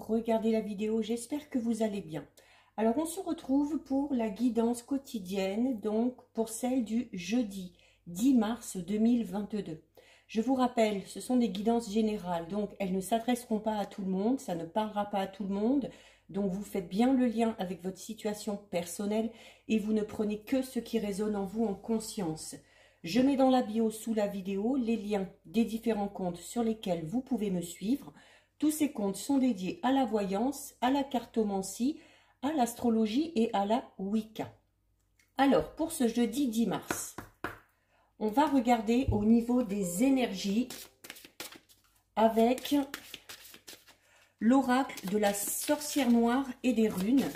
regardez la vidéo, j'espère que vous allez bien. Alors on se retrouve pour la guidance quotidienne, donc pour celle du jeudi 10 mars 2022. Je vous rappelle, ce sont des guidances générales, donc elles ne s'adresseront pas à tout le monde, ça ne parlera pas à tout le monde. Donc vous faites bien le lien avec votre situation personnelle et vous ne prenez que ce qui résonne en vous en conscience. Je mets dans la bio sous la vidéo les liens des différents comptes sur lesquels vous pouvez me suivre. Tous ces comptes sont dédiés à la voyance, à la cartomancie, à l'astrologie et à la Wicca. Alors, pour ce jeudi 10 mars, on va regarder au niveau des énergies avec l'oracle de la sorcière noire et des runes.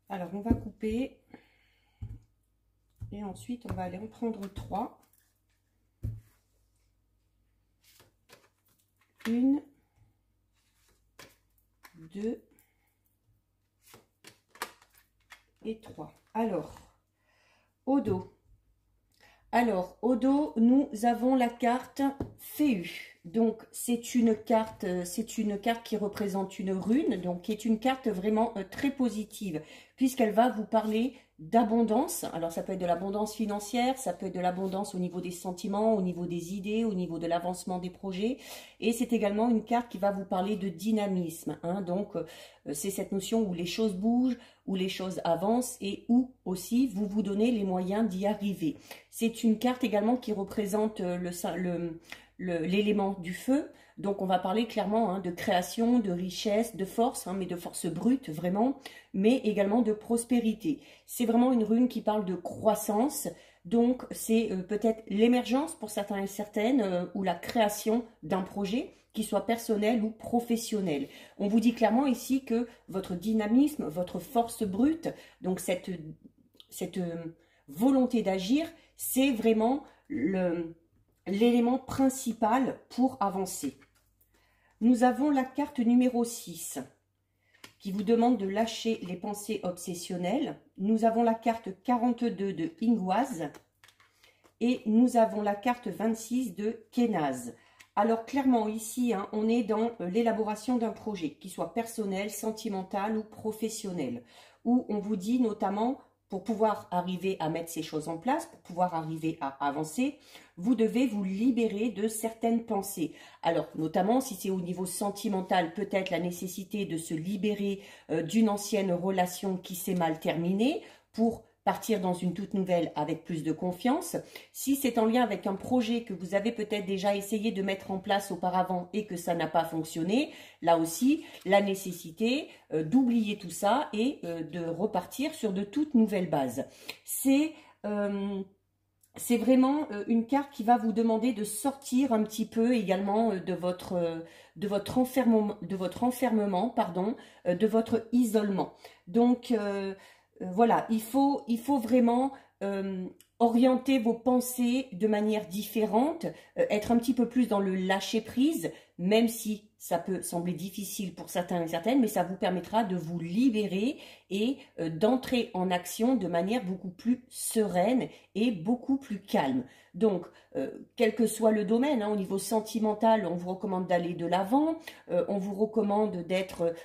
Alors, on va couper et ensuite, on va aller en prendre 3. 1, 2 et 3. Alors, au dos. Nous avons la carte Féu. Donc, c'est une carte qui représente une rune, donc qui est une carte vraiment très positive, puisqu'elle va vous parler d'abondance. Alors, ça peut être de l'abondance financière, ça peut être de l'abondance au niveau des sentiments, au niveau des idées, au niveau de l'avancement des projets. Et c'est également une carte qui va vous parler de dynamisme. Donc, c'est cette notion où les choses bougent, où les choses avancent et où aussi vous vous donnez les moyens d'y arriver. C'est une carte également qui représente l'élément du feu, donc on va parler clairement de création, de richesse, de force, mais de force brute vraiment, mais également de prospérité. C'est vraiment une rune qui parle de croissance, donc c'est peut-être l'émergence pour certains et certaines, ou la création d'un projet, qui soit personnel ou professionnel. On vous dit clairement ici que votre dynamisme, votre force brute, donc cette volonté d'agir, c'est vraiment l'élément principal pour avancer. Nous avons la carte numéro 6 qui vous demande de lâcher les pensées obsessionnelles. Nous avons la carte 42 de Ingoise et nous avons la carte 26 de Kenaz. Alors clairement ici, on est dans l'élaboration d'un projet, qui soit personnel, sentimental ou professionnel, où on vous dit notamment, pour pouvoir arriver à mettre ces choses en place, pour pouvoir arriver à avancer, vous devez vous libérer de certaines pensées. Alors, notamment, si c'est au niveau sentimental, peut-être la nécessité de se libérer d'une ancienne relation qui s'est mal terminée pour partir dans une toute nouvelle avec plus de confiance. Si c'est en lien avec un projet que vous avez peut-être déjà essayé de mettre en place auparavant et que ça n'a pas fonctionné, là aussi, la nécessité d'oublier tout ça et de repartir sur de toutes nouvelles bases. C'est vraiment une carte qui va vous demander de sortir un petit peu également de votre enfermement, de votre isolement. Donc, voilà, il faut vraiment orienter vos pensées de manière différente, être un petit peu plus dans le lâcher-prise, même si ça peut sembler difficile pour certains et certaines, mais ça vous permettra de vous libérer et d'entrer en action de manière beaucoup plus sereine et beaucoup plus calme. Donc, quel que soit le domaine, au niveau sentimental, on vous recommande d'aller de l'avant, on vous recommande d'être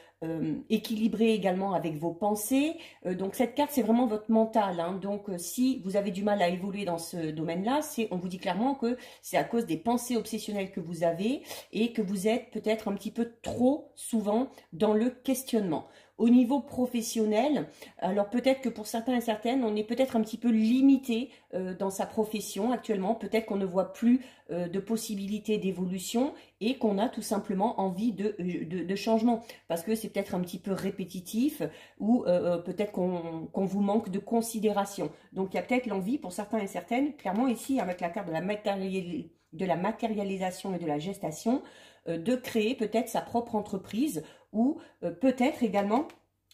équilibré également avec vos pensées. Donc cette carte, c'est vraiment votre mental. Donc si vous avez du mal à évoluer dans ce domaine-là, on vous dit clairement que c'est à cause des pensées obsessionnelles que vous avez et que vous êtes peut-être un petit peu trop souvent dans le questionnement. Au niveau professionnel, alors peut-être que pour certains et certaines, on est peut-être un petit peu limité dans sa profession actuellement. Peut-être qu'on ne voit plus de possibilités d'évolution et qu'on a tout simplement envie de changement. Parce que c'est peut-être un petit peu répétitif ou peut-être qu'on vous manque de considération. Donc il y a peut-être l'envie pour certains et certaines, clairement ici avec la carte de la matérialisation et de la gestation, de créer peut-être sa propre entreprise ou peut-être également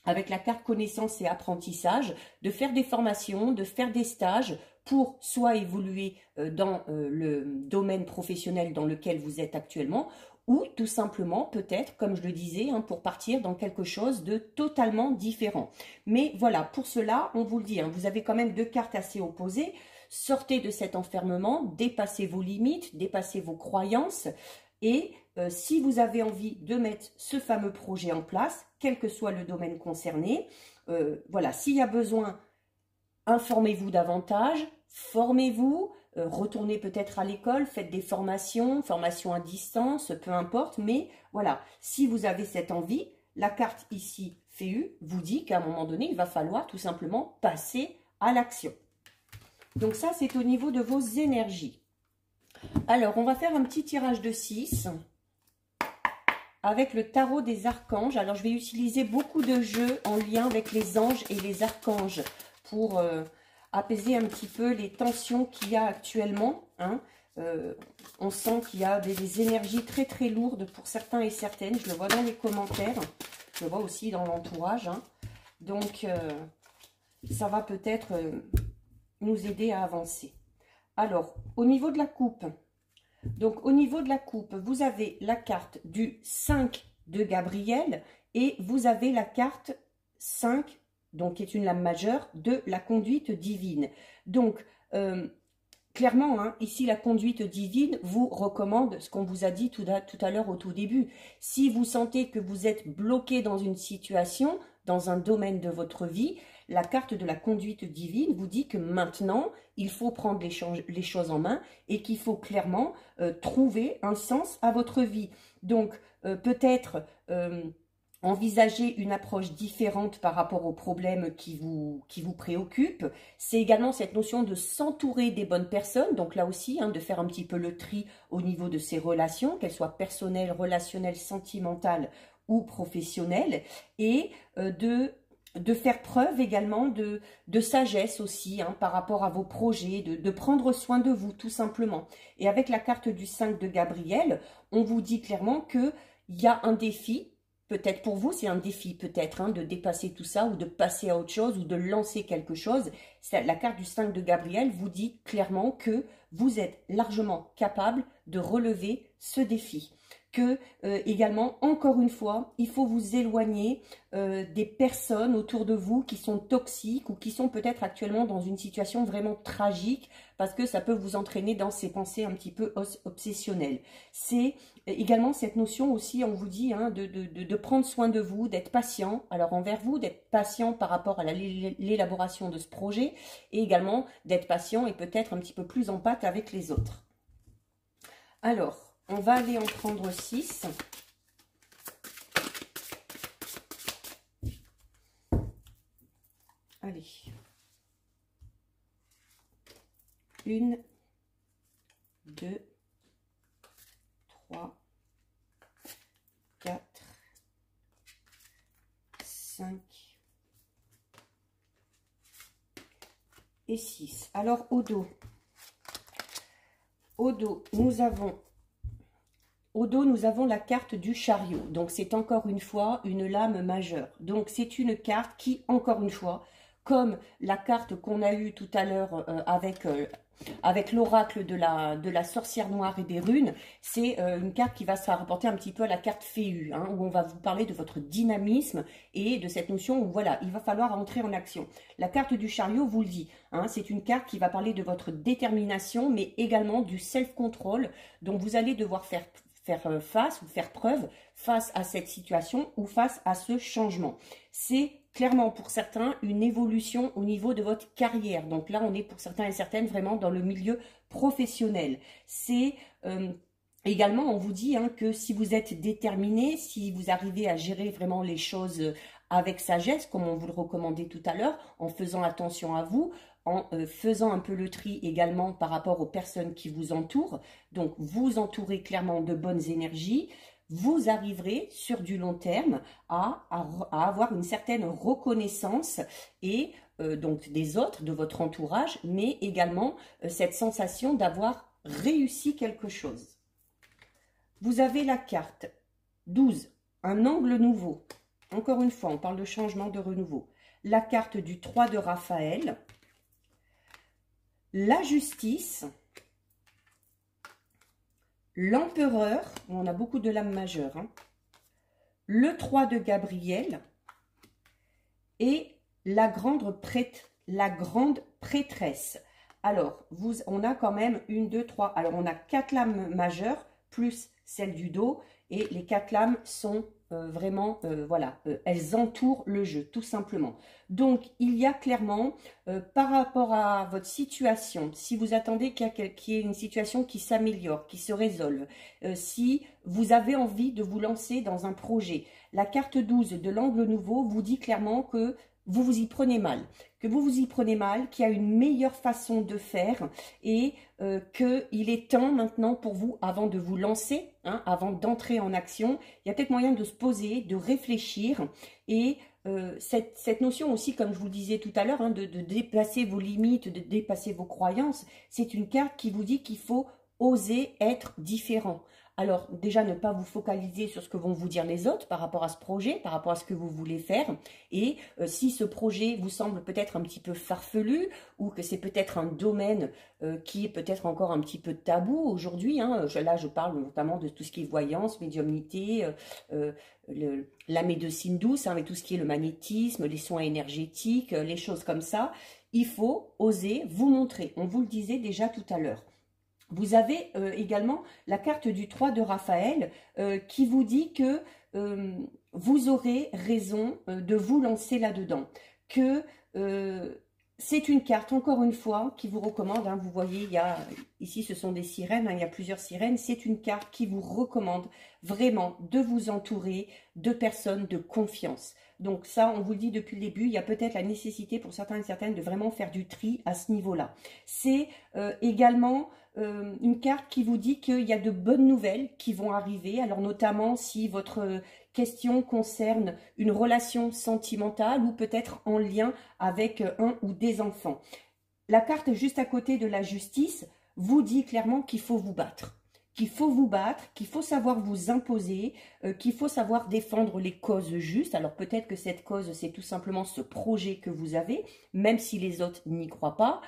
avec la carte connaissance et apprentissage, de faire des formations, de faire des stages pour soit évoluer dans le domaine professionnel dans lequel vous êtes actuellement ou tout simplement peut-être, comme je le disais, pour partir dans quelque chose de totalement différent. Mais voilà, pour cela, on vous le dit, vous avez quand même deux cartes assez opposées. Sortez de cet enfermement, dépassez vos limites, dépassez vos croyances et si vous avez envie de mettre ce fameux projet en place, quel que soit le domaine concerné, voilà, s'il y a besoin, informez-vous davantage, formez-vous, retournez peut-être à l'école, faites des formations à distance, peu importe, mais voilà, si vous avez cette envie, la carte ici, Féu, vous dit qu'à un moment donné, il va falloir tout simplement passer à l'action. Donc ça, c'est au niveau de vos énergies. Alors, on va faire un petit tirage de 6 avec le tarot des archanges. Alors, je vais utiliser beaucoup de jeux en lien avec les anges et les archanges pour apaiser un petit peu les tensions qu'il y a actuellement. Hein. On sent qu'il y a des énergies très très lourdes pour certains et certaines. Je le vois dans les commentaires. Je le vois aussi dans l'entourage. Hein. Donc, ça va peut-être nous aider à avancer. Alors, au niveau de la coupe, vous avez la carte du 5 de Gabriel et vous avez la carte 5, donc qui est une lame majeure, de la conduite divine. Donc, clairement, hein, ici, la conduite divine vous recommande ce qu'on vous a dit tout à l'heure au tout début. Si vous sentez que vous êtes bloqué dans une situation, dans un domaine de votre vie, la carte de la conduite divine vous dit que maintenant, il faut prendre les choses en main et qu'il faut clairement trouver un sens à votre vie. Donc, peut-être envisager une approche différente par rapport aux problèmes qui vous préoccupent. C'est également cette notion de s'entourer des bonnes personnes. Donc là aussi, hein, de faire un petit peu le tri au niveau de ses relations, qu'elles soient personnelles, relationnelles, sentimentales ou professionnelles. Et de faire preuve également de sagesse aussi hein, par rapport à vos projets, de prendre soin de vous tout simplement. Et avec la carte du 5 de Gabriel, on vous dit clairement qu'il y a un défi, peut-être pour vous c'est un défi peut-être hein, de dépasser tout ça ou de passer à autre chose ou de lancer quelque chose. La carte du 5 de Gabriel vous dit clairement que vous êtes largement capable de relever ce défi. Que également, encore une fois, il faut vous éloigner des personnes autour de vous qui sont toxiques ou qui sont peut-être actuellement dans une situation vraiment tragique parce que ça peut vous entraîner dans ces pensées un petit peu obsessionnelles. C'est également cette notion aussi, on vous dit, hein, de prendre soin de vous, d'être patient, alors envers vous, d'être patient par rapport à l'élaboration de ce projet et également d'être patient et peut-être un petit peu plus en pâte avec les autres. Alors, on va aller en prendre 6. Allez. 1, 2, 3, 4, 5 et 6. Alors, au dos, nous avons la carte du chariot. Donc, c'est encore une fois une lame majeure. Donc, c'est une carte qui, encore une fois, comme la carte qu'on a eue tout à l'heure avec l'oracle de la sorcière noire et des runes, c'est une carte qui va se rapporter un petit peu à la carte Féu, hein, où on va vous parler de votre dynamisme et de cette notion où, voilà, il va falloir entrer en action. La carte du chariot vous le dit, hein, c'est une carte qui va parler de votre détermination, mais également du self-control, dont vous allez devoir faire face ou faire preuve face à cette situation ou face à ce changement. C'est clairement pour certains une évolution au niveau de votre carrière. Donc là, on est pour certains et certaines vraiment dans le milieu professionnel. C'est également, on vous dit hein, que si vous êtes déterminé, si vous arrivez à gérer vraiment les choses avec sagesse, comme on vous le recommandait tout à l'heure, en faisant attention à vous, en faisant un peu le tri également par rapport aux personnes qui vous entourent. Donc, vous entourez clairement de bonnes énergies. Vous arriverez sur du long terme à avoir une certaine reconnaissance et donc des autres, de votre entourage, mais également cette sensation d'avoir réussi quelque chose. Vous avez la carte 12, un angle nouveau. Encore une fois, on parle de changement, de renouveau. La carte du 3 de Raphaël. La justice, l'empereur, on a beaucoup de lames majeures, hein, le 3 de Gabriel et la grande prêtresse. Alors, on a quand même une, deux, trois. Alors, on a 4 lames majeures, plus celle du dos. Et les 4 lames sont vraiment, voilà, elles entourent le jeu, tout simplement. Donc, il y a clairement, par rapport à votre situation, si vous attendez qu'il y ait une situation qui s'améliore, qui se résolve, si vous avez envie de vous lancer dans un projet, la carte 12 de l'angle nouveau vous dit clairement que vous vous y prenez mal, qu'il y a une meilleure façon de faire et qu'il est temps maintenant pour vous, avant de vous lancer, hein, avant d'entrer en action, il y a peut-être moyen de se poser, de réfléchir et cette notion aussi, comme je vous le disais tout à l'heure, hein, de dépasser vos limites, de dépasser vos croyances, c'est une carte qui vous dit qu'il faut oser être différent. Alors déjà, ne pas vous focaliser sur ce que vont vous dire les autres par rapport à ce projet, par rapport à ce que vous voulez faire. Et si ce projet vous semble peut-être un petit peu farfelu ou que c'est peut-être un domaine qui est peut-être encore un petit peu tabou aujourd'hui, hein, là je parle notamment de tout ce qui est voyance, médiumnité, la médecine douce, hein, avec tout ce qui est le magnétisme, les soins énergétiques, les choses comme ça, il faut oser vous montrer. On vous le disait déjà tout à l'heure. Vous avez également la carte du 3 de Raphaël qui vous dit que vous aurez raison de vous lancer là-dedans. Que c'est une carte, encore une fois, qui vous recommande, hein, vous voyez, ici ce sont des sirènes, hein, il y a plusieurs sirènes, c'est une carte qui vous recommande vraiment de vous entourer de personnes de confiance. Donc ça, on vous le dit depuis le début, il y a peut-être la nécessité pour certains et certaines de vraiment faire du tri à ce niveau-là. C'est également une carte qui vous dit qu'il y a de bonnes nouvelles qui vont arriver, alors notamment si votre question concerne une relation sentimentale ou peut-être en lien avec un ou des enfants. La carte juste à côté de la justice vous dit clairement qu'il faut vous battre. Qu'il faut savoir vous imposer, qu'il faut savoir défendre les causes justes. Alors peut-être que cette cause, c'est tout simplement ce projet que vous avez, même si les autres n'y croient pas.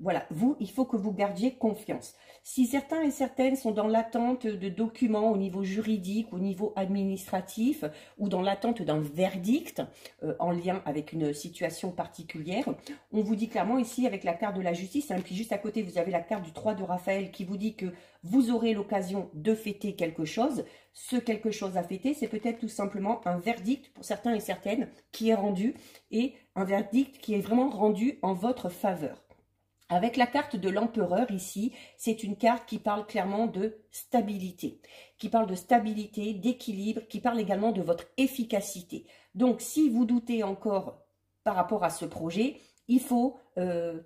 Voilà, il faut que vous gardiez confiance. Si certains et certaines sont dans l'attente de documents au niveau juridique, au niveau administratif, ou dans l'attente d'un verdict en lien avec une situation particulière, on vous dit clairement ici avec la carte de la justice, hein, puis juste à côté vous avez la carte du 3 de Raphaël qui vous dit que vous aurez l'occasion de fêter quelque chose. Ce quelque chose à fêter, c'est peut-être tout simplement un verdict pour certains et certaines qui est rendu, et un verdict qui est vraiment rendu en votre faveur. Avec la carte de l'empereur ici, c'est une carte qui parle clairement de stabilité, d'équilibre, qui parle également de votre efficacité. Donc si vous doutez encore par rapport à ce projet, il faut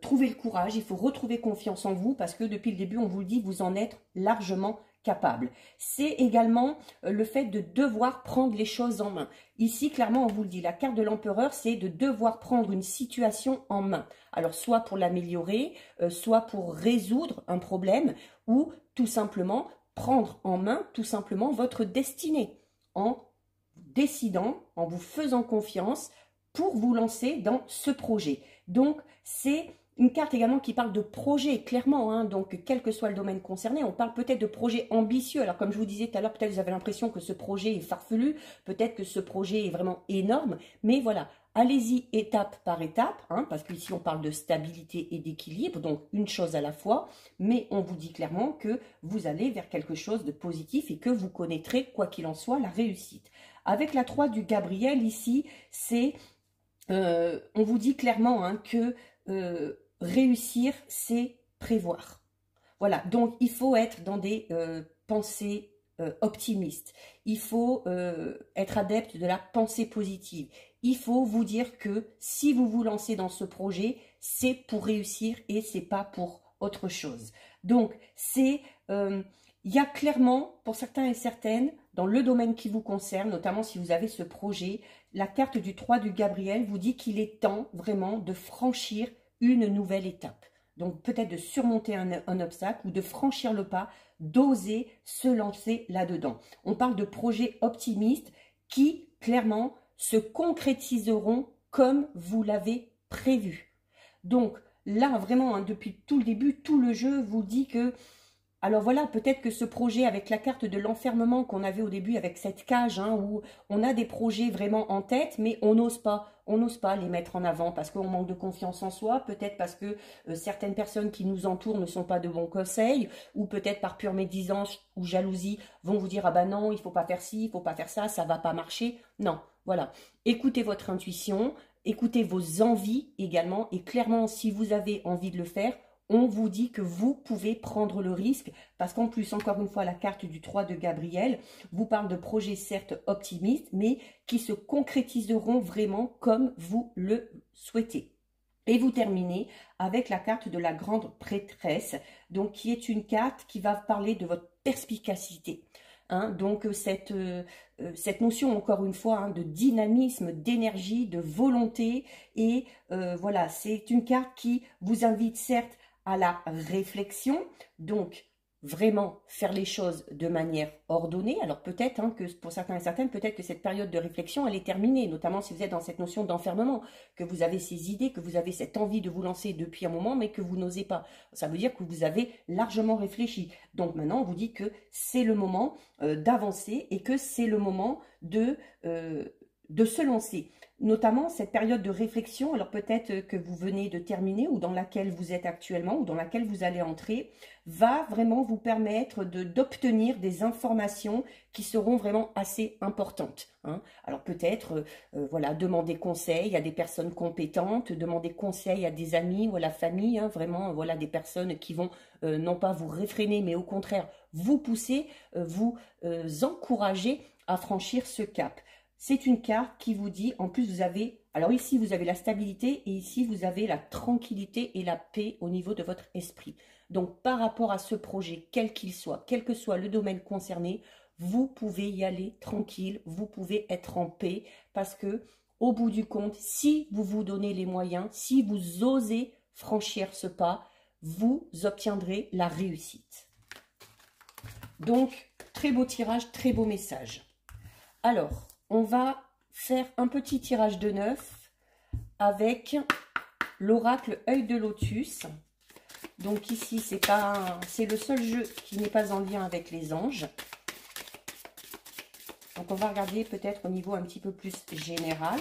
trouver le courage, il faut retrouver confiance en vous parce que depuis le début, on vous le dit, vous en êtes largement capable. C'est également le fait de devoir prendre les choses en main. Ici, clairement, on vous le dit, la carte de l'empereur, c'est de devoir prendre une situation en main. Alors, soit pour l'améliorer, soit pour résoudre un problème, ou tout simplement prendre en main, tout simplement, votre destinée, en décidant, en vous faisant confiance pour vous lancer dans ce projet. Donc, c'est une carte également qui parle de projet, clairement, hein, donc quel que soit le domaine concerné, on parle peut-être de projet ambitieux. Alors comme je vous disais tout à l'heure, peut-être vous avez l'impression que ce projet est farfelu, peut-être que ce projet est vraiment énorme, mais voilà, allez-y étape par étape, hein, parce qu'ici on parle de stabilité et d'équilibre, donc une chose à la fois, mais on vous dit clairement que vous allez vers quelque chose de positif et que vous connaîtrez, quoi qu'il en soit, la réussite. Avec la 3 du Gabriel ici, c'est, on vous dit clairement hein, que réussir, c'est prévoir. Voilà, donc il faut être dans des pensées optimistes. Il faut être adepte de la pensée positive. Il faut vous dire que si vous vous lancez dans ce projet, c'est pour réussir et c'est pas pour autre chose. Donc, il y a clairement, pour certains et certaines, dans le domaine qui vous concerne, notamment si vous avez ce projet, la carte du 3 du Gabriel vous dit qu'il est temps vraiment de franchir une nouvelle étape. Donc peut-être de surmonter un obstacle ou de franchir le pas, d'oser se lancer là-dedans. On parle de projets optimistes qui, clairement, se concrétiseront comme vous l'avez prévu. Donc là, vraiment, hein, depuis tout le début, tout le jeu vous dit que Alors voilà, peut-être que ce projet avec la carte de l'enfermement qu'on avait au début avec cette cage, hein, où on a des projets vraiment en tête, mais on n'ose pas les mettre en avant parce qu'on manque de confiance en soi, peut-être parce que certaines personnes qui nous entourent ne sont pas de bons conseils, ou peut-être par pure médisance ou jalousie vont vous dire ah ben non, il faut pas faire ci, il faut pas faire ça, ça va pas marcher. Non, voilà. Écoutez votre intuition, écoutez vos envies également, et clairement, si vous avez envie de le faire, on vous dit que vous pouvez prendre le risque, parce qu'en plus, encore une fois, la carte du 3 de Gabriel vous parle de projets certes optimistes, mais qui se concrétiseront vraiment comme vous le souhaitez. Et vous terminez avec la carte de la grande prêtresse, donc qui est une carte qui va parler de votre perspicacité. Hein, donc cette notion, encore une fois, hein, de dynamisme, d'énergie, de volonté, et voilà, c'est une carte qui vous invite certes à la réflexion, donc vraiment faire les choses de manière ordonnée. Alors peut-être hein, que pour certains et certaines, peut-être que cette période de réflexion, elle est terminée, notamment si vous êtes dans cette notion d'enfermement, que vous avez ces idées, que vous avez cette envie de vous lancer depuis un moment, mais que vous n'osez pas. Ça veut dire que vous avez largement réfléchi. Donc maintenant, on vous dit que c'est le moment d'avancer et que c'est le moment de se lancer. Notamment cette période de réflexion, alors peut-être que vous venez de terminer ou dans laquelle vous êtes actuellement ou dans laquelle vous allez entrer, va vraiment vous permettre d'obtenir des informations qui seront vraiment assez importantes. Hein. Alors peut-être, voilà, demander conseil à des personnes compétentes, demander conseil à des amis ou à la famille, hein, vraiment, voilà, des personnes qui vont non pas vous réfréner, mais au contraire vous pousser, vous encourager à franchir ce cap. C'est une carte qui vous dit, en plus vous avez, alors ici vous avez la stabilité et ici vous avez la tranquillité et la paix au niveau de votre esprit. Donc par rapport à ce projet, quel qu'il soit, quel que soit le domaine concerné, vous pouvez y aller tranquille, vous pouvez être en paix parce que au bout du compte, si vous vous donnez les moyens, si vous osez franchir ce pas, vous obtiendrez la réussite. Donc très beau tirage, très beau message. Alors, on va faire un petit tirage de 9 avec l'oracle œil de lotus. Donc ici, c'est le seul jeu qui n'est pas en lien avec les anges. Donc on va regarder peut-être au niveau un petit peu plus général.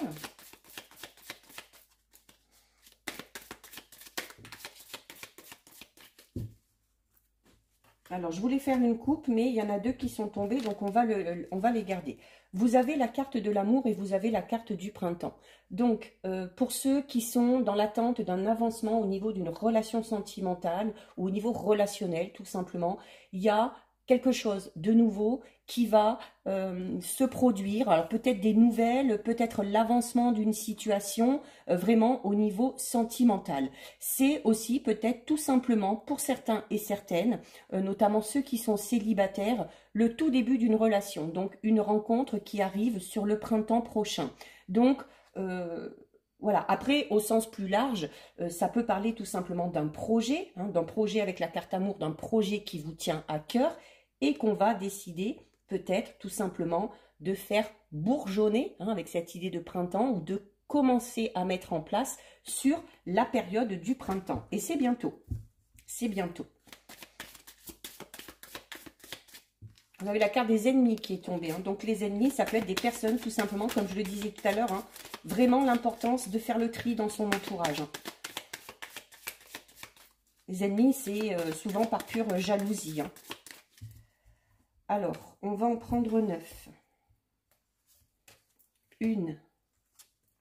Alors, je voulais faire une coupe, mais il y en a deux qui sont tombés, donc on va les garder. Vous avez la carte de l'amour et vous avez la carte du printemps. Donc, pour ceux qui sont dans l'attente d'un avancement au niveau d'une relation sentimentale ou au niveau relationnel, tout simplement, il y a quelque chose de nouveau qui va se produire. Alors peut-être des nouvelles, peut-être l'avancement d'une situation vraiment au niveau sentimental. C'est aussi peut-être tout simplement pour certains et certaines, notamment ceux qui sont célibataires, le tout début d'une relation. Donc une rencontre qui arrive sur le printemps prochain. Donc voilà, après, au sens plus large, ça peut parler tout simplement d'un projet avec la carte amour, d'un projet qui vous tient à cœur et qu'on va décider peut-être tout simplement de faire bourgeonner avec cette idée de printemps ou de commencer à mettre en place sur la période du printemps. Et c'est bientôt. C'est bientôt. Vous avez la carte des ennemis qui est tombée. Donc les ennemis, ça peut être des personnes tout simplement, comme je le disais tout à l'heure, vraiment l'importance de faire le tri dans son entourage. Les ennemis, c'est souvent par pure jalousie. Alors, on va en prendre 9. 1,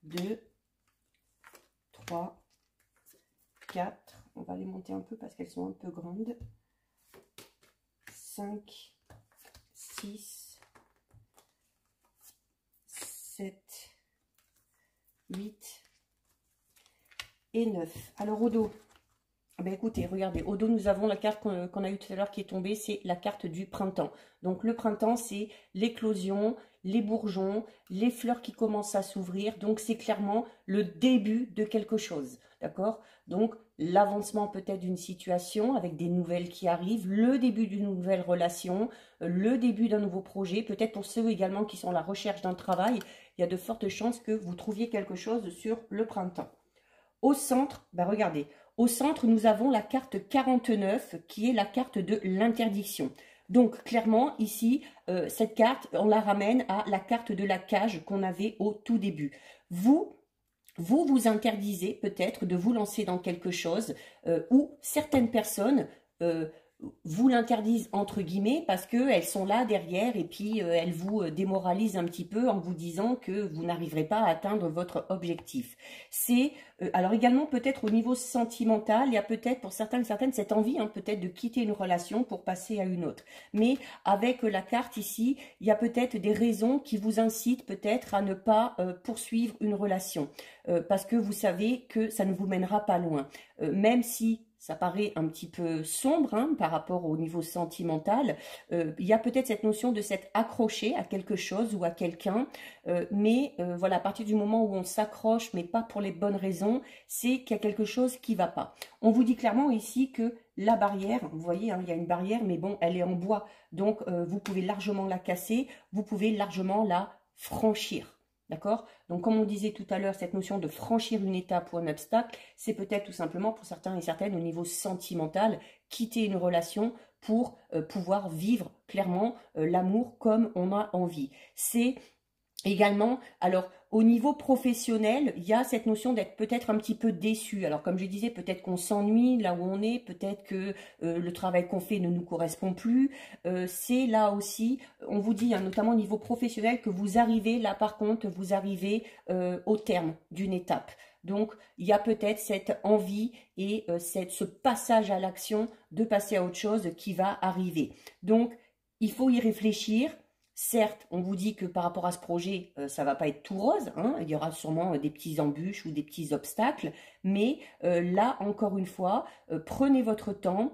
2, 3, 4. On va les monter un peu parce qu'elles sont un peu grandes. 5, 6, 7, 8 et 9. Alors, au dos. Ben écoutez, regardez, au dos, nous avons la carte qu'on a eue tout à l'heure qui est tombée, c'est la carte du printemps. Donc, le printemps, c'est l'éclosion, les bourgeons, les fleurs qui commencent à s'ouvrir. Donc, c'est clairement le début de quelque chose, d'accord? Donc, l'avancement peut-être d'une situation avec des nouvelles qui arrivent, le début d'une nouvelle relation, le début d'un nouveau projet. Peut-être pour ceux également qui sont à la recherche d'un travail, il y a de fortes chances que vous trouviez quelque chose sur le printemps. Au centre, ben regardez, au centre, nous avons la carte 49 qui est la carte de l'interdiction. Donc, clairement, ici, cette carte, on la ramène à la carte de la cage qu'on avait au tout début. Vous interdisez peut-être de vous lancer dans quelque chose où certaines personnes vous l'interdisent entre guillemets parce qu'elles sont là derrière et puis elles vous démoralisent un petit peu en vous disant que vous n'arriverez pas à atteindre votre objectif. C'est alors également peut-être au niveau sentimental, il y a peut-être pour certains et certaines cette envie peut-être de quitter une relation pour passer à une autre. Mais avec la carte ici, il y a peut-être des raisons qui vous incitent peut-être à ne pas poursuivre une relation parce que vous savez que ça ne vous mènera pas loin. Même si ça paraît un petit peu sombre par rapport au niveau sentimental. Il y a peut-être cette notion de s'être accroché à quelque chose ou à quelqu'un, mais voilà, à partir du moment où on s'accroche, mais pas pour les bonnes raisons, c'est qu'il y a quelque chose qui ne va pas. On vous dit clairement ici que la barrière, vous voyez, il y a une barrière, mais bon, elle est en bois, donc vous pouvez largement la casser, vous pouvez largement la franchir. D'accord? Donc, comme on disait tout à l'heure, cette notion de franchir une étape ou un obstacle, c'est peut-être tout simplement pour certains et certaines au niveau sentimental, quitter une relation pour pouvoir vivre clairement l'amour comme on a envie. C'est également, alors au niveau professionnel, il y a cette notion d'être peut-être un petit peu déçu. Alors comme je disais, peut-être qu'on s'ennuie là où on est, peut-être que le travail qu'on fait ne nous correspond plus. C'est là aussi, on vous dit, notamment au niveau professionnel, que vous arrivez, là par contre, vous arrivez au terme d'une étape. Donc, il y a peut-être cette envie et ce passage à l'action de passer à autre chose qui va arriver. Donc, il faut y réfléchir. Certes, on vous dit que par rapport à ce projet, ça ne va pas être tout rose, il y aura sûrement des petits embûches ou des petits obstacles, mais là, encore une fois, prenez votre temps,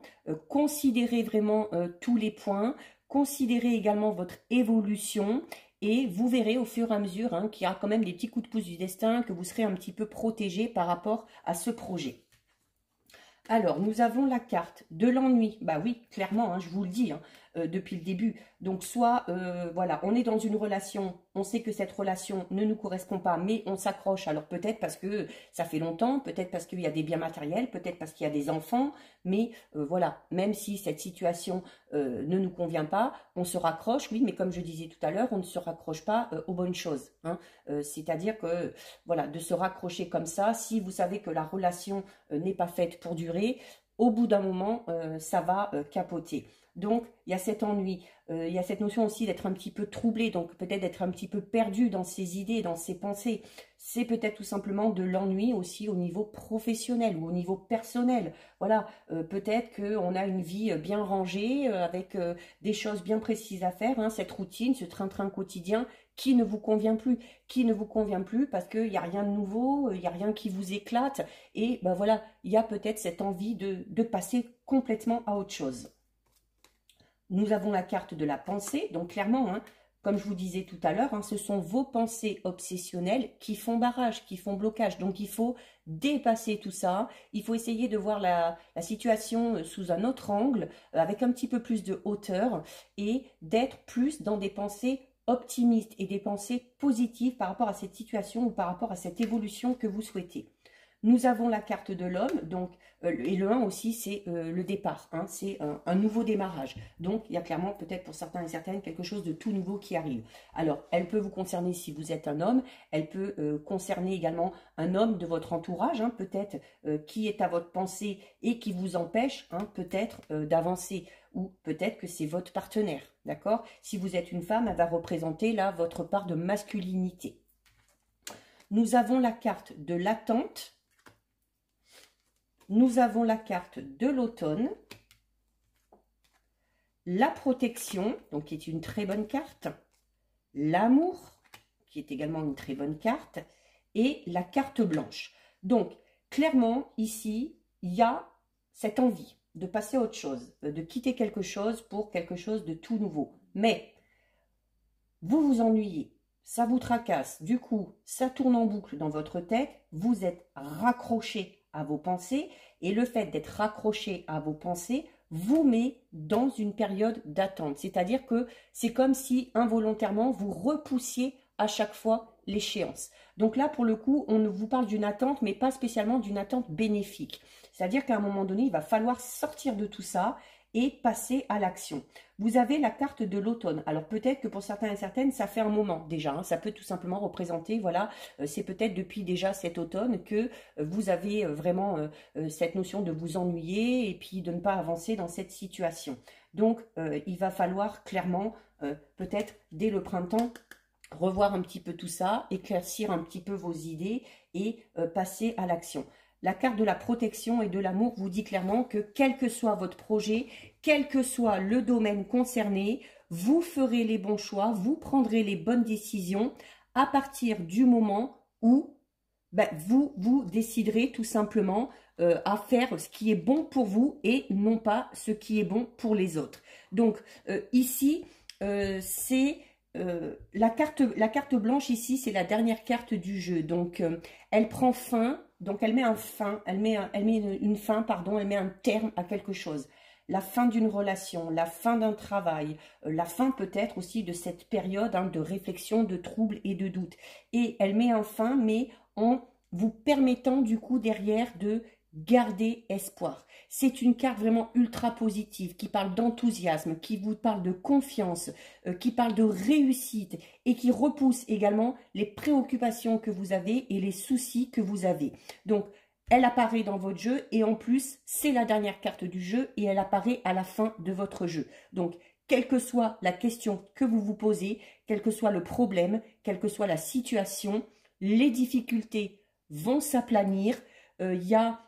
considérez vraiment tous les points, considérez également votre évolution et vous verrez au fur et à mesure qu'il y aura quand même des petits coups de pouce du destin, que vous serez un petit peu protégé par rapport à ce projet. Alors, nous avons la carte de l'ennui. Bah oui, clairement, je vous le dis depuis le début. Donc, soit, voilà, on est dans une relation, on sait que cette relation ne nous correspond pas, mais on s'accroche. Alors, peut-être parce que ça fait longtemps, peut-être parce qu'il y a des biens matériels, peut-être parce qu'il y a des enfants, mais voilà, même si cette situation ne nous convient pas, on se raccroche, oui, mais comme je disais tout à l'heure, on ne se raccroche pas aux bonnes choses. C'est-à-dire que, voilà, de se raccrocher comme ça, si vous savez que la relation n'est pas faite pour durer, au bout d'un moment, ça va capoter. Donc, il y a cet ennui, il y a cette notion aussi d'être un petit peu troublé, donc peut-être d'être un petit peu perdu dans ses idées, dans ses pensées. C'est peut-être tout simplement de l'ennui aussi au niveau professionnel ou au niveau personnel. Voilà, peut-être qu'on a une vie bien rangée, avec des choses bien précises à faire, cette routine, ce train-train quotidien qui ne vous convient plus parce qu'il n'y a rien de nouveau, il n'y a rien qui vous éclate, et ben voilà, il y a peut-être cette envie de passer complètement à autre chose. Nous avons la carte de la pensée, donc clairement, comme je vous disais tout à l'heure, ce sont vos pensées obsessionnelles qui font barrage, qui font blocage. Donc il faut dépasser tout ça, il faut essayer de voir la situation sous un autre angle, avec un petit peu plus de hauteur, et d'être plus dans des pensées optimistes et des pensées positives par rapport à cette situation ou par rapport à cette évolution que vous souhaitez. Nous avons la carte de l'homme, donc et le 1 aussi, c'est le départ, c'est un nouveau démarrage. Donc, il y a clairement peut-être pour certains et certaines quelque chose de tout nouveau qui arrive. Alors, elle peut vous concerner si vous êtes un homme, elle peut concerner également un homme de votre entourage, peut-être qui est à votre pensée et qui vous empêche peut-être d'avancer, ou peut-être que c'est votre partenaire, d'accord? Si vous êtes une femme, elle va représenter là votre part de masculinité. Nous avons la carte de l'attente. Nous avons la carte de l'automne, la protection, donc qui est une très bonne carte, l'amour, qui est également une très bonne carte, et la carte blanche. Donc, clairement, ici, il y a cette envie de passer à autre chose, de quitter quelque chose pour quelque chose de tout nouveau. Mais, vous vous ennuyez, ça vous tracasse, du coup, ça tourne en boucle dans votre tête, vous êtes raccroché à vos pensées, et le fait d'être raccroché à vos pensées vous met dans une période d'attente. C'est-à-dire que c'est comme si involontairement vous repoussiez à chaque fois l'échéance. Donc là, pour le coup, on vous parle d'une attente, mais pas spécialement d'une attente bénéfique. C'est-à-dire qu'à un moment donné, il va falloir sortir de tout ça et passer à l'action. Vous avez la carte de l'automne. Alors peut-être que pour certains et certaines, ça fait un moment déjà. Hein. Ça peut tout simplement représenter, voilà, c'est peut-être depuis déjà cet automne que vous avez vraiment cette notion de vous ennuyer et puis de ne pas avancer dans cette situation. Donc il va falloir clairement, peut-être dès le printemps, revoir un petit peu tout ça, éclaircir un petit peu vos idées et passer à l'action. La carte de la protection et de l'amour vous dit clairement que quel que soit votre projet, quel que soit le domaine concerné, vous ferez les bons choix, vous prendrez les bonnes décisions à partir du moment où vous déciderez tout simplement à faire ce qui est bon pour vous et non pas ce qui est bon pour les autres. Donc ici, c'est... la carte blanche ici, c'est la dernière carte du jeu. Donc, elle prend fin. Donc, elle met un fin. Elle met une fin, pardon. Elle met un terme à quelque chose. La fin d'une relation, la fin d'un travail, la fin peut-être aussi de cette période hein, de réflexion, de trouble et de doute. Et elle met un fin, mais en vous permettant du coup derrière de garder espoir. C'est une carte vraiment ultra positive qui parle d'enthousiasme, qui vous parle de confiance, qui parle de réussite et qui repousse également les préoccupations que vous avez et les soucis que vous avez. Donc, elle apparaît dans votre jeu et en plus, c'est la dernière carte du jeu et elle apparaît à la fin de votre jeu. Donc, quelle que soit la question que vous vous posez, quel que soit le problème, quelle que soit la situation, les difficultés vont s'aplanir. Il y a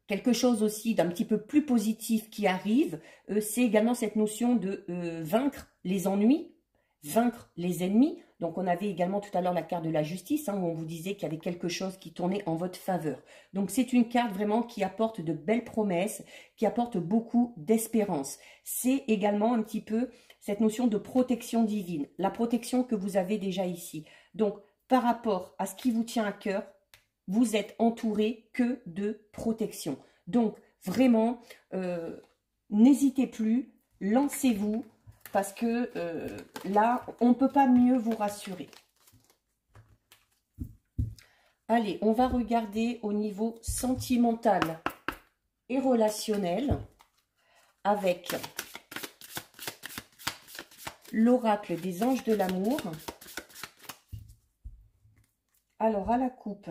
quelque chose aussi d'un petit peu plus positif qui arrive, c'est également cette notion de vaincre les ennuis, vaincre les ennemis. Donc on avait également tout à l'heure la carte de la justice, hein, où on vous disait qu'il y avait quelque chose qui tournait en votre faveur. Donc c'est une carte vraiment qui apporte de belles promesses, qui apporte beaucoup d'espérance. C'est également un petit peu cette notion de protection divine, la protection que vous avez déjà ici. Donc par rapport à ce qui vous tient à cœur, vous êtes entouré que de protection. Donc, vraiment, n'hésitez plus, lancez-vous, parce que là, on ne peut pas mieux vous rassurer. Allez, on va regarder au niveau sentimental et relationnel avec l'oracle des anges de l'amour. Alors, à la coupe...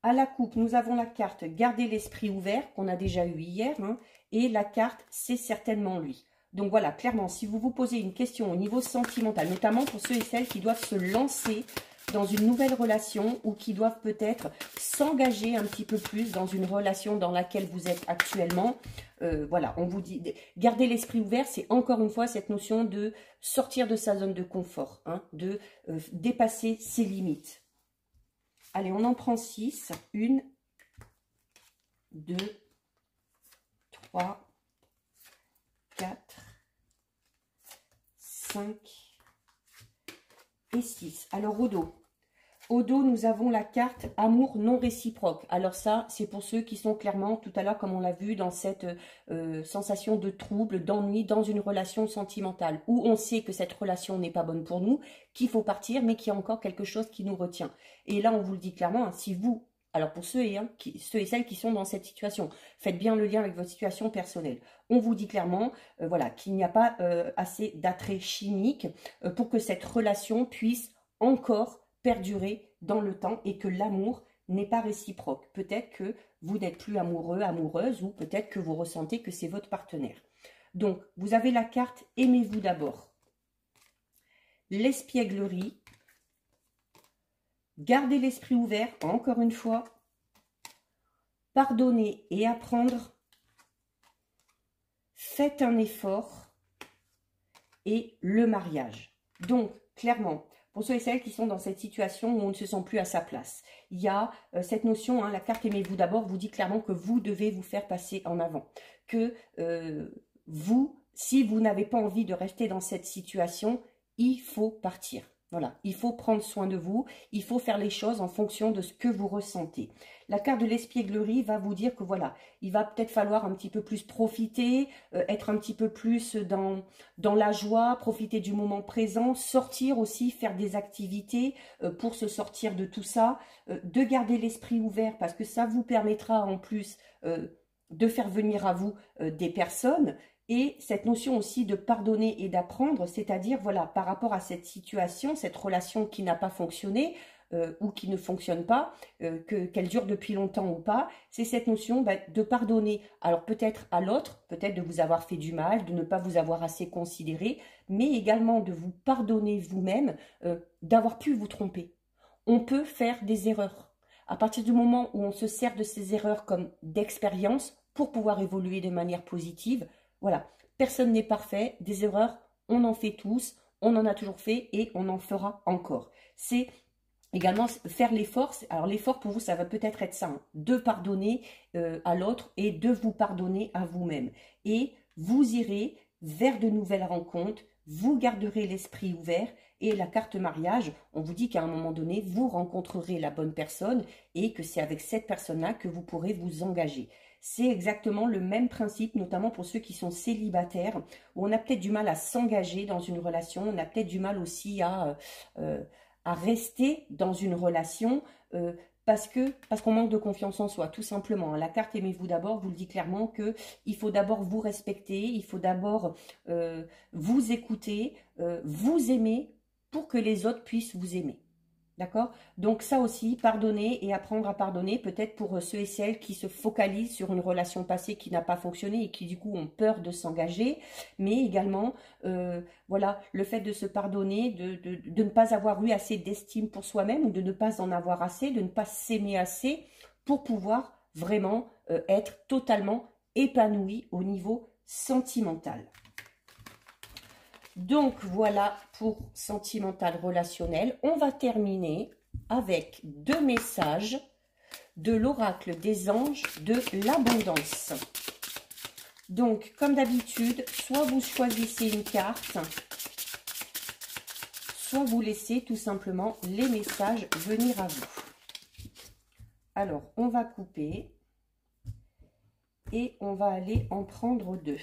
À la coupe, nous avons la carte « Gardez l'esprit ouvert » qu'on a déjà eu hier. Hein, et la carte « C'est certainement lui ». Donc voilà, clairement, si vous vous posez une question au niveau sentimental, notamment pour ceux et celles qui doivent se lancer dans une nouvelle relation ou qui doivent peut-être s'engager un petit peu plus dans une relation dans laquelle vous êtes actuellement, voilà, on vous dit, garder l'esprit ouvert, c'est encore une fois cette notion de sortir de sa zone de confort, hein, de dépasser ses limites. Allez, on en prend 6. 1, 2, 3, 4, 5 et 6. Alors, au dos. Au dos, nous avons la carte amour non réciproque. Alors ça, c'est pour ceux qui sont clairement, tout à l'heure, comme on l'a vu, dans cette sensation de trouble, d'ennui, dans une relation sentimentale, où on sait que cette relation n'est pas bonne pour nous, qu'il faut partir, mais qu'il y a encore quelque chose qui nous retient. Et là, on vous le dit clairement, hein, si vous, alors pour ceux et celles qui sont dans cette situation, faites bien le lien avec votre situation personnelle. On vous dit clairement, voilà, qu'il n'y a pas assez d'attrait chimique pour que cette relation puisse encore perdurer dans le temps et que l'amour n'est pas réciproque. Peut-être que vous n'êtes plus amoureux, amoureuse, ou peut-être que vous ressentez que c'est votre partenaire. Donc, vous avez la carte « Aimez-vous d'abord ». L'espièglerie. Gardez l'esprit ouvert, encore une fois. Pardonnez et apprendre. Faites un effort. Et le mariage. Donc, clairement, pour ceux et celles qui sont dans cette situation où on ne se sent plus à sa place, il y a cette notion, hein, la carte « Aimez-vous d'abord » vous dit clairement que vous devez vous faire passer en avant. Que vous, si vous n'avez pas envie de rester dans cette situation, il faut partir. Voilà, il faut prendre soin de vous, il faut faire les choses en fonction de ce que vous ressentez. La carte de l'espièglerie va vous dire que voilà, il va peut-être falloir un petit peu plus profiter, être un petit peu plus dans la joie, profiter du moment présent, sortir aussi, faire des activités pour se sortir de tout ça, de garder l'esprit ouvert parce que ça vous permettra en plus de faire venir à vous des personnes. Et cette notion aussi de pardonner et d'apprendre, c'est-à-dire, voilà, par rapport à cette situation, cette relation qui n'a pas fonctionné ou qui ne fonctionne pas, qu'elle dure depuis longtemps ou pas, c'est cette notion de pardonner. Alors peut-être à l'autre, peut-être de vous avoir fait du mal, de ne pas vous avoir assez considéré, mais également de vous pardonner vous-même d'avoir pu vous tromper. On peut faire des erreurs. À partir du moment où on se sert de ces erreurs comme d'expérience pour pouvoir évoluer de manière positive, voilà, personne n'est parfait, des erreurs, on en fait tous, on en a toujours fait et on en fera encore. C'est également faire l'effort. Alors l'effort pour vous, ça va peut-être être ça, hein, de pardonner à l'autre et de vous pardonner à vous-même. Et vous irez vers de nouvelles rencontres, vous garderez l'esprit ouvert. Et la carte mariage, on vous dit qu'à un moment donné, vous rencontrerez la bonne personne et que c'est avec cette personne-là que vous pourrez vous engager. C'est exactement le même principe, notamment pour ceux qui sont célibataires, où on a peut-être du mal à s'engager dans une relation, on a peut-être du mal aussi à rester dans une relation parce qu'on manque de confiance en soi, tout simplement. La carte Aimez-vous d'abord vous le dit clairement qu'il faut d'abord vous respecter, il faut d'abord vous écouter, vous aimer pour que les autres puissent vous aimer. D'accord? Donc ça aussi, pardonner et apprendre à pardonner, peut-être pour ceux et celles qui se focalisent sur une relation passée qui n'a pas fonctionné et qui du coup ont peur de s'engager, mais également, voilà, le fait de se pardonner, de ne pas avoir eu assez d'estime pour soi-même ou de ne pas en avoir assez, de ne pas s'aimer assez pour pouvoir vraiment être totalement épanoui au niveau sentimental. Donc, voilà pour sentimental relationnel. On va terminer avec 2 messages de l'oracle des anges de l'abondance. Donc, comme d'habitude, soit vous choisissez une carte, soit vous laissez tout simplement les messages venir à vous. Alors, on va couper et on va aller en prendre 2.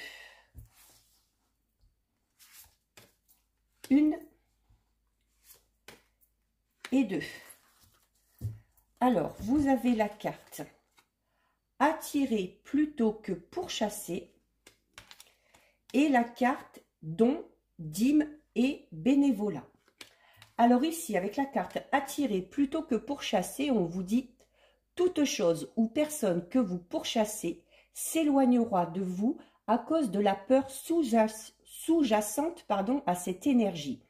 Une et 2. Alors, vous avez la carte attirer plutôt que pourchasser et la carte don, dîme et bénévolat. Alors ici, avec la carte attirer plutôt que pourchasser, on vous dit toute chose ou personne que vous pourchassez s'éloignera de vous à cause de la peur sous-jacente à cette énergie.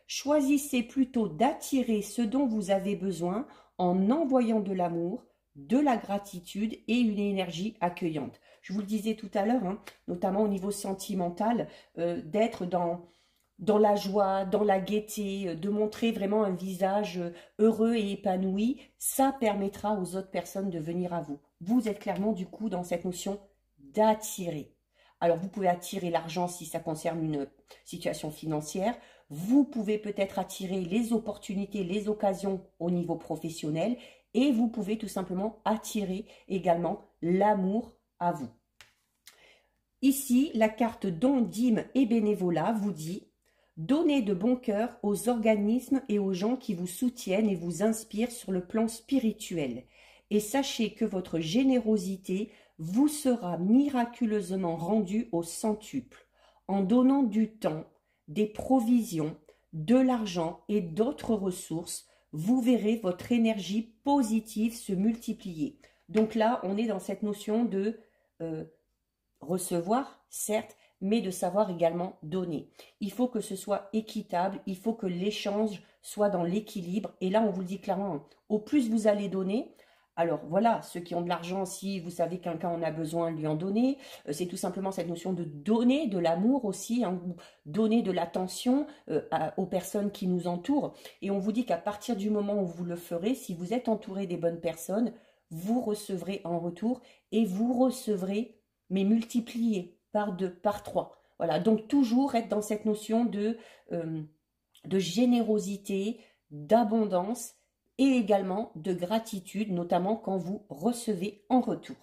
Choisissez plutôt d'attirer ce dont vous avez besoin en envoyant de l'amour, de la gratitude et une énergie accueillante. Je vous le disais tout à l'heure, hein, notamment au niveau sentimental, d'être dans la joie, dans la gaieté, de montrer vraiment un visage heureux et épanoui, ça permettra aux autres personnes de venir à vous. Vous êtes clairement du coup dans cette notion d'attirer. Alors, vous pouvez attirer l'argent si ça concerne une situation financière. Vous pouvez peut-être attirer les opportunités, les occasions au niveau professionnel. Et vous pouvez tout simplement attirer également l'amour à vous. Ici, la carte don, dîme et bénévolat vous dit « Donnez de bon cœur aux organismes et aux gens qui vous soutiennent et vous inspirent sur le plan spirituel. Et sachez que votre générosité vous sera miraculeusement rendu au centuple, en donnant du temps, des provisions, de l'argent et d'autres ressources, vous verrez votre énergie positive se multiplier. » Donc là, on est dans cette notion de recevoir, certes, mais de savoir également donner. Il faut que ce soit équitable, il faut que l'échange soit dans l'équilibre. Et là, on vous le dit clairement, au plus vous allez donner, alors voilà, ceux qui ont de l'argent, si vous savez qu'un en a besoin, lui en donner. C'est tout simplement cette notion de donner de l'amour aussi, hein, donner de l'attention aux personnes qui nous entourent. Et on vous dit qu'à partir du moment où vous le ferez, si vous êtes entouré des bonnes personnes, vous recevrez en retour et vous recevrez, mais multiplié par 2, par 3. Voilà, donc toujours être dans cette notion de de générosité, d'abondance et également de gratitude, notamment quand vous recevez en retour.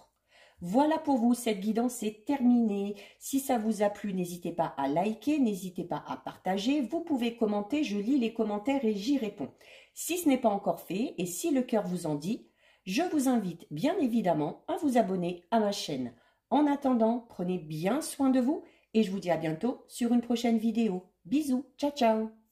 Voilà pour vous, cette guidance est terminée. Si ça vous a plu, n'hésitez pas à liker, n'hésitez pas à partager. Vous pouvez commenter, je lis les commentaires et j'y réponds. Si ce n'est pas encore fait et si le cœur vous en dit, je vous invite bien évidemment à vous abonner à ma chaîne. En attendant, prenez bien soin de vous et je vous dis à bientôt sur une prochaine vidéo. Bisous, ciao ciao!